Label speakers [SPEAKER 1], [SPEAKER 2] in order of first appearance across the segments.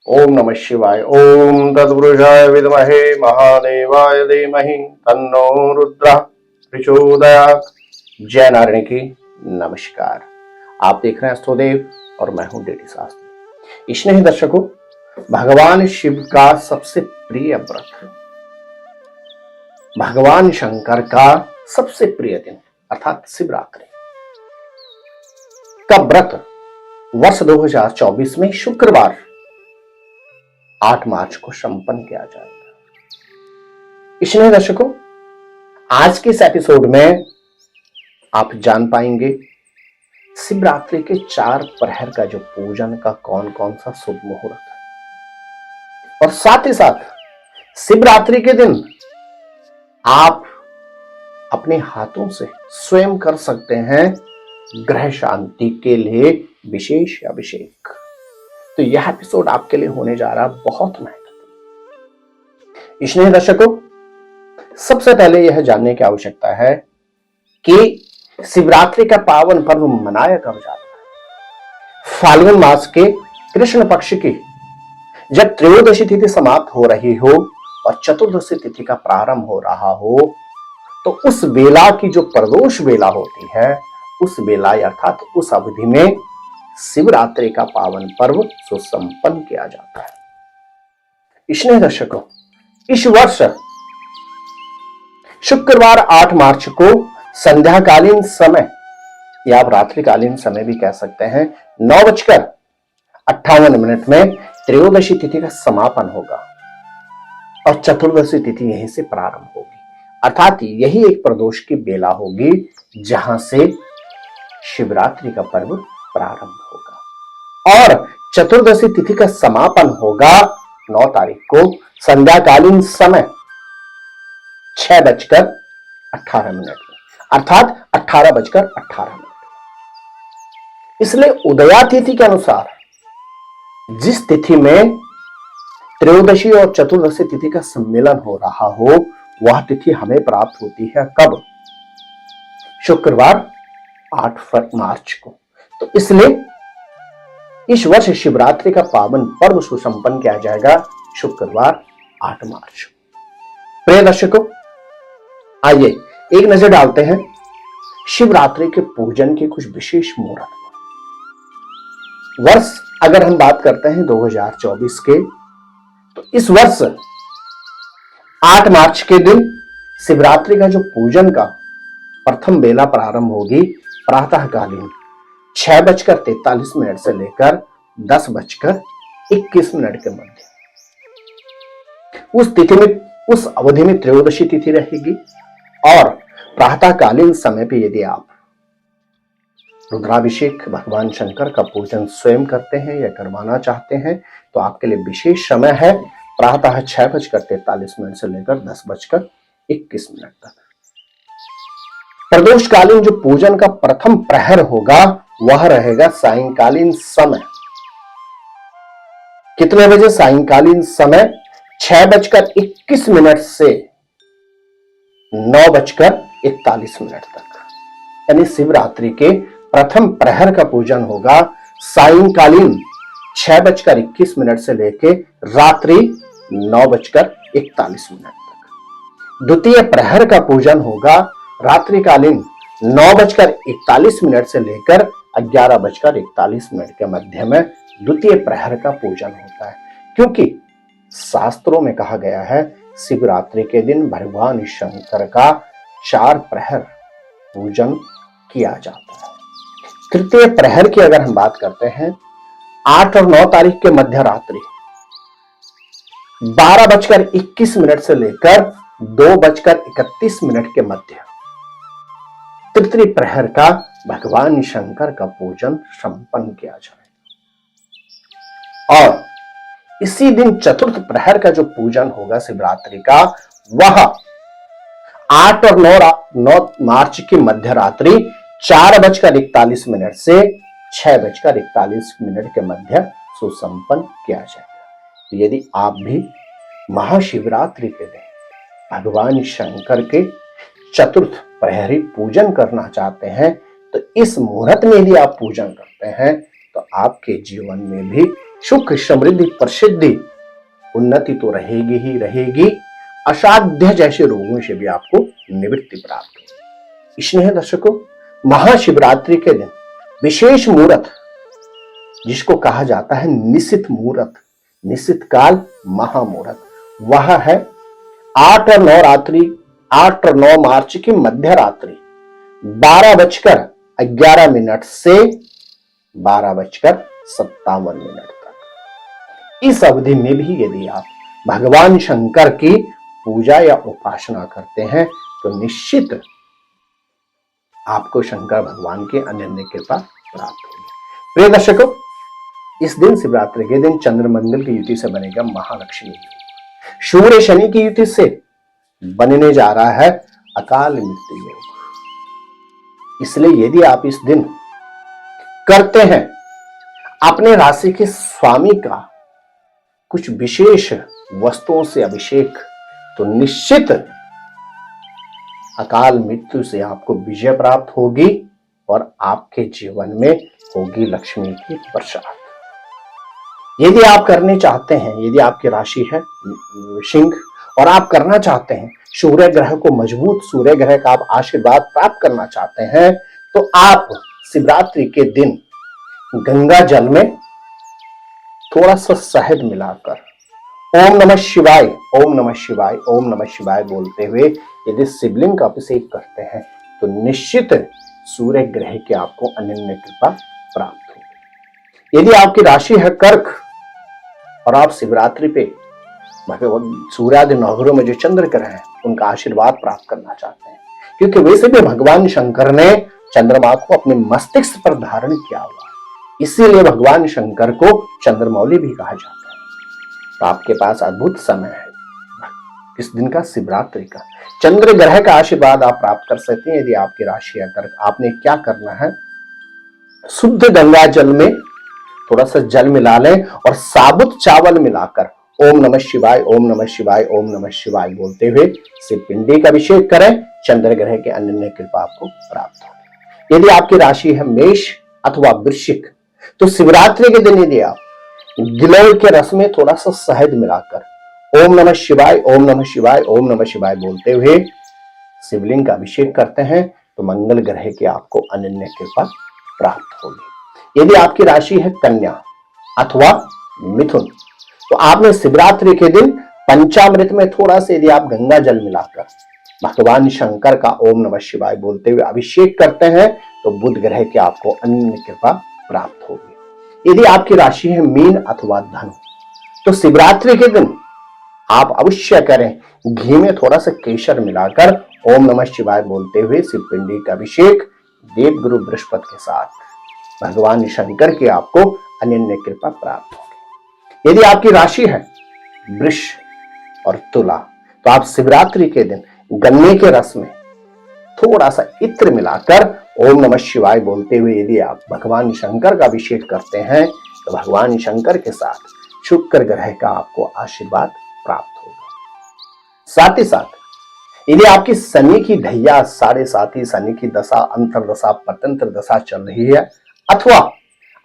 [SPEAKER 1] ओम नमः शिवाय। ओम तत्पुरुषाय विद्महे महादेवाय धीमहि तन्नो रुद्रः प्रचोदयात्। जय नारायण की नमस्कार। आप देख रहे हैं अष्टोदेव और मैं हूं डेटी शास्त्री। स्नेही दर्शकों, भगवान शिव का सबसे प्रिय व्रत, भगवान शंकर का सबसे प्रिय दिन अर्थात शिवरात्रि का व्रत वर्ष 2024 में शुक्रवार 8 मार्च को संपन्न किया जाएगा। इसलिए दर्शकों, आज के इस एपिसोड में आप जान पाएंगे शिवरात्रि के 4 प्रहर का जो पूजन का कौन कौन सा शुभ मुहूर्त है, और साथ ही साथ शिवरात्रि के दिन आप अपने हाथों से स्वयं कर सकते हैं ग्रह शांति के लिए विशेष अभिषेक। तो यह एपिसोड आपके लिए होने जा रहा बहुत महत्वपूर्ण। इसलिए दर्शकों, सबसे पहले यह जानने की आवश्यकता है कि शिवरात्रि का पावन पर्व मनाया कब जाता है। फाल्गुन मास के कृष्ण पक्ष की जब त्रयोदशी तिथि समाप्त हो रही हो और चतुर्दशी तिथि का प्रारंभ हो रहा हो, तो उस बेला की जो प्रदोष बेला होती है, उस बेला अर्थात उस अवधि में शिवरात्रि का पावन पर्व सुसंपन्न किया जाता है। इसलिए दर्शकों, इस वर्ष शुक्रवार 8 मार्च को संध्याकालीन समय या आप रात्रिकालीन समय भी कह सकते हैं 9:58 में त्रयोदशी तिथि का समापन होगा और चतुर्दशी तिथि यहीं से प्रारंभ होगी। अर्थात यही एक प्रदोष की बेला होगी जहां से शिवरात्रि का पर्व प्रारंभ होगा और चतुर्दशी तिथि का समापन होगा 9 तारीख को संध्याकालीन समय 6:18 में, अर्थात 18:18। इसलिए उदया तिथि के अनुसार जिस तिथि में त्रयोदशी और चतुर्दशी तिथि का सम्मेलन हो रहा हो, वह तिथि हमें प्राप्त होती है कब? शुक्रवार 8 मार्च को। तो इसलिए इस वर्ष शिवरात्रि का पावन पर्व सुसंपन्न किया जाएगा शुक्रवार 8 मार्च। प्रिय दर्शकों, आइए एक नजर डालते हैं शिवरात्रि के पूजन के कुछ विशेष मुहूर्त। वर्ष अगर हम बात करते हैं 2024 के, तो इस वर्ष 8 मार्च के दिन शिवरात्रि का जो पूजन का प्रथम बेला प्रारंभ होगी प्रातःकालीन 6:43 से लेकर 10:21 के मध्य। उस तिथि में, उस अवधि में त्रयोदशी तिथि रहेगी और प्रातःकालीन समय पे यदि आप रुद्राभिषेक भगवान शंकर का पूजन स्वयं करते हैं या करवाना चाहते हैं, तो आपके लिए विशेष समय है प्रातः 6:43 से लेकर 10:21 तक। प्रदोषकालीन जो पूजन का प्रथम प्रहर होगा वह रहेगा सायंकालीन समय। कितने बजे? सायंकालीन समय 6:21 से 9:41 तक। यानी शिवरात्रि के प्रथम प्रहर का पूजन होगा सायंकालीन 6:21 से लेकर रात्रि 9:41 तक। द्वितीय प्रहर का पूजन होगा रात्रिकालीन 9:41 से लेकर 11:41 के मध्य में द्वितीय प्रहर का पूजन होता है, क्योंकि शास्त्रों में कहा गया है शिवरात्रि के दिन भगवान शंकर का 4 प्रहर पूजन किया जाता है। तृतीय प्रहर की अगर हम बात करते हैं 8 और 9 तारीख के मध्य रात्रि 12:21 से लेकर 2:31 के मध्य तृतीय प्रहर का भगवान शंकर का पूजन संपन्न किया जाएगा। और इसी दिन चतुर्थ प्रहर का जो पूजन होगा शिवरात्रि का, वह 8 और 9 मार्च की मध्य रात्रि 4:41 से 6:41 के मध्य सुसंपन्न किया जाएगा। तो यदि आप भी महाशिवरात्रि के दिन भगवान शंकर के चतुर्थ प्रहरी पूजन करना चाहते हैं, तो इस मुहूर्त में यदि आप पूजन करते हैं तो आपके जीवन में भी सुख समृद्धि प्रसिद्धि उन्नति तो रहेगी ही रहेगी, असाध्य जैसे रोगों से भी आपको निवृत्ति प्राप्त होगी। इसलिए दर्शकों, महाशिवरात्रि के दिन विशेष मुहूर्त जिसको कहा जाता है निशित मुहूर्त, निशित काल महामुहूर्त, वह है 8 और 9 मार्च की मध्य रात्रि 12:11 से 12:57 तक। इस अवधि में भी यदि आप भगवान शंकर की पूजा या उपासना करते हैं तो निश्चित आपको शंकर भगवान की अनन्य कृपा प्राप्त होगी। प्रिय दर्शकों, इस दिन शिवरात्रि के दिन चंद्र मंगल की युति से बनेगा महालक्ष्मी योग, सूर्य शनि की युति से बनने जा रहा है अकाल मृत्यु योग। इसलिए यदि आप इस दिन करते हैं अपने राशि के स्वामी का कुछ विशेष वस्तुओं से अभिषेक, तो निश्चित अकाल मृत्यु से आपको विजय प्राप्त होगी और आपके जीवन में होगी लक्ष्मी की बरसात। यदि आप करने चाहते हैं, यदि आपकी राशि है सिंह और आप करना चाहते हैं, सूर्य ग्रह को मजबूत सूर्य ग्रह का आप आशीर्वाद प्राप्त करना चाहते हैं, तो आप शिवरात्रि के दिन गंगा जल में थोड़ा सा शहद मिलाकर ओम नमः शिवाय, ओम नमः शिवाय, ओम नमः शिवाय बोलते हुए यदि शिवलिंग का अभिषेक करते हैं तो निश्चित सूर्य ग्रह की आपको अनन्य कृपा प्राप्त होगी। यदि आपकी राशि है कर्क और आप शिवरात्रि पे भगवान सूर्यादि नवग्रहों में जो चंद्र ग्रह हैं उनका आशीर्वाद प्राप्त करना चाहते हैं, क्योंकि वैसे भी भगवान शंकर ने चंद्रमा को अपने मस्तिष्क पर धारण किया हुआ है, इसीलिए भगवान शंकर को चंद्रमौली भी कहा जाता है। तो आपके पास अद्भुत समय है इस दिन का, शिवरात्रि का। चंद्र ग्रह का आशीर्वाद आप प्राप्त कर सकते हैं। यदि आपकी राशि है कर्क, आपने क्या करना है, शुद्ध गंगा जल में थोड़ा सा जल मिला लें और साबुत चावल मिलाकर ओम नमः शिवाय, ओम नमः शिवाय, ओम नमः शिवाय बोलते हुए शिव पिंडी का अभिषेक करें, चंद्र ग्रह के अनन्य कृपा आपको प्राप्त होगी। यदि आपकी राशि है मेष अथवा वृश्चिक, तो शिवरात्रि के दिन यदि आप गिलोय के रस में थोड़ा सा शहद मिलाकर ओम नमः शिवाय, ओम नमः शिवाय, ओम नमः शिवाय बोलते हुए शिवलिंग का अभिषेक करते हैं तो मंगल ग्रह की आपको अनन्य कृपा प्राप्त होगी। यदि आपकी राशि है कन्या अथवा मिथुन, तो आपने शिवरात्रि के दिन पंचामृत में थोड़ा सा यदि आप गंगा जल मिलाकर भगवान शंकर का ओम नमः शिवाय बोलते हुए अभिषेक करते हैं तो बुध ग्रह की आपको अनन्य कृपा प्राप्त होगी। यदि आपकी राशि है मीन अथवा धनु, तो शिवरात्रि के दिन आप अवश्य करें घी में थोड़ा सा केसर मिलाकर ओम नमः शिवाय बोलते हुए शिवपिंडी का अभिषेक देव गुरु बृहस्पति के साथ भगवान शंकर की आपको अनन्य कृपा प्राप्त होगी। यदि आपकी राशि है वृष और तुला, तो आप शिवरात्रि के दिन गन्ने के रस में थोड़ा सा इत्र मिलाकर ओम नमः शिवाय बोलते हुए यदि आप भगवान शंकर का अभिषेक करते हैं तो भगवान शंकर के साथ शुक्र ग्रह का आपको आशीर्वाद प्राप्त होगा। साथ ही साथ यदि आपकी शनि की ढैया 7.5 शनि की दशा, अंतर दशा, परतंत्र दशा चल रही है अथवा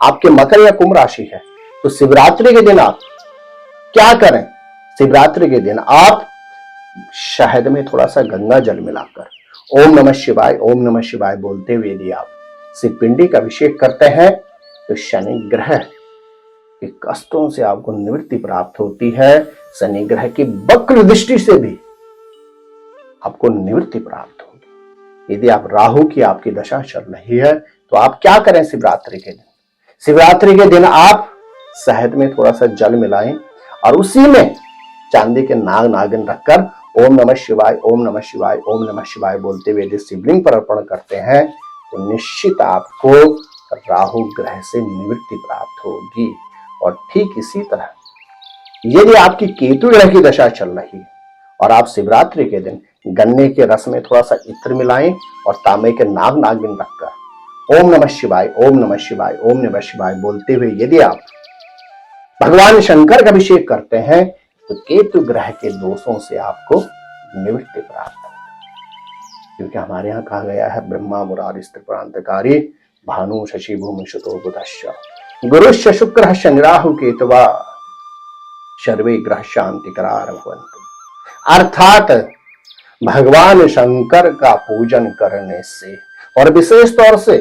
[SPEAKER 1] आपके मकर या कुंभ राशि है, तो शिवरात्रि के दिन आप क्या करें, शिवरात्रि के दिन आप शहद में थोड़ा सा गंगा जल मिलाकर ओम नमः शिवाय, ओम नमः शिवाय बोलते हुए यदि आप शिवपिंडी का अभिषेक करते हैं तो शनि ग्रह के कष्टों से आपको निवृत्ति प्राप्त होती है। शनि ग्रह की वक्र दृष्टि से भी आपको निवृत्ति प्राप्त होगी। यदि आप राहु की आपकी दशा चल रही है तो आप क्या करें शिवरात्रि के दिन, शिवरात्रि के दिन आप शहद में थोड़ा सा जल मिलाएं और उसी में चांदी के नाग नागिन रखकर ओम नमः शिवाय, ओम नमः शिवाय, ओम नमः शिवाय बोलते हुए यदि शिवलिंग पर अर्पण करते हैं तो निश्चित आपको राहु ग्रह से निवृत्ति प्राप्त होगी। और ठीक इसी तरह यदि आपकी केतु ग्रह की दशा चल रही है और आप शिवरात्रि के दिन गन्ने के रस में थोड़ा सा इत्र मिलाएं और तांबे के नाग नागिन रखकर ओम नमः शिवाय, ओम नमः शिवाय, ओम नमः शिवाय बोलते हुए यदि आप भगवान शंकर का अभिषेक करते हैं तो केतु ग्रह के दोषों से आपको निवृत्ति प्राप्त होगी। क्योंकि हमारे यहाँ कहा गया है ब्रह्मा मुरारी त्रिपुरांतकारी भानु शशि भूमि सुतो बुधश्च, गुरुश्च शुक्र शनि राहु केतवा सर्वे ग्रह शांतिकरार भवन्तु। अर्थात भगवान शंकर का पूजन करने से और विशेष तौर से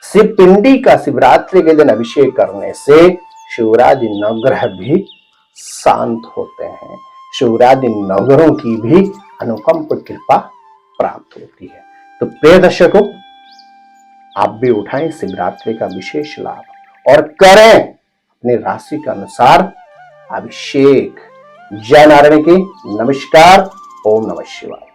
[SPEAKER 1] शिव पिंडी का शिवरात्रि के दिन अभिषेक करने से शिवरादि नवग्रह भी शांत होते हैं, शिवरादि नवग्रहों की भी अनुकंप कृपा प्राप्त होती है। तो प्रिय दर्शकों, आप भी उठाएं शिवरात्रि का विशेष लाभ और करें अपनी राशि के अनुसार अभिषेक। जय नारायण की। नमस्कार। ओम नमः शिवाय।